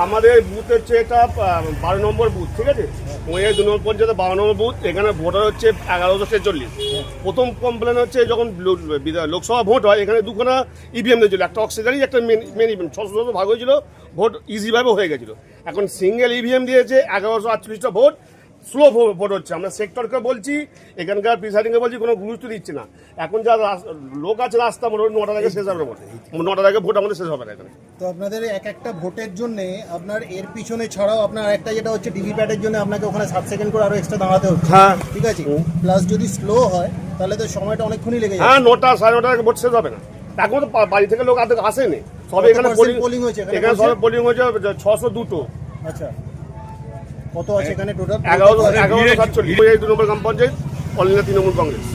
আমাদের বুথ হচ্ছে এটা 12 নম্বর বুথ, ঠিক আছে? 2 নম্বর পর্যন্ত 12 নম্বর বুথ। এখানে ভোটার হচ্ছে 1146। প্রথম কমপ্লেন হচ্ছে যখন লোকসভা ভোট হয় এখানে দুখানা ইভিএম দিয়েছিল, একটা অক্সিলারি একটা মেন ইভিএম। 600 ভাগ হয়েছিল, ভোট ইজিভাবে হয়ে গেছিলো। এখন সিঙ্গেল ইভিএম দিয়েছে, 1148টা ভোট স্লো ভোট হচ্ছে। আমরা সেক্টরকে বলছি, এখানকার প্রিসাইডিংকে বলছি, কোনো গুরুত্ব দিচ্ছে না। এখন যা লোক আছে রাস্তা মোটামুটি 9টার আগে শেষ হবে, ভোট 9টার আগে ভোট আমাদের শেষ হবে না এখানে। তো আপনাদের এক একটা ভোটের জন্য আপনার এর পিছনে ছাড়াও আপনার একটা যেটা হচ্ছে ডিভি প্যাডের জন্য আপনাকে ওখানে 7 সেকেন্ড করে আরো এক্সট্রা দাঁড়াতে হচ্ছে। হ্যাঁ, ঠিক আছে। প্লাস যদি স্লো হয় তাহলে তো সময়টা অনেকক্ষণই লেগে যায়। হ্যাঁ, 9টা 9:30 আগে ভোট শেষ হবে না। এখন তো বাড়ি থেকে লোক আসেনি, সবে এখানে পোলিং হয়েছে। এখানে সবে পোলিং হয়েছে 602। আচ্ছা, কত আছে এখানে টোটাল? 1147। 2 নম্বর গ্রাম পঞ্চায়েত, অল ইন্ডিয়া তৃণমূল কংগ্রেস।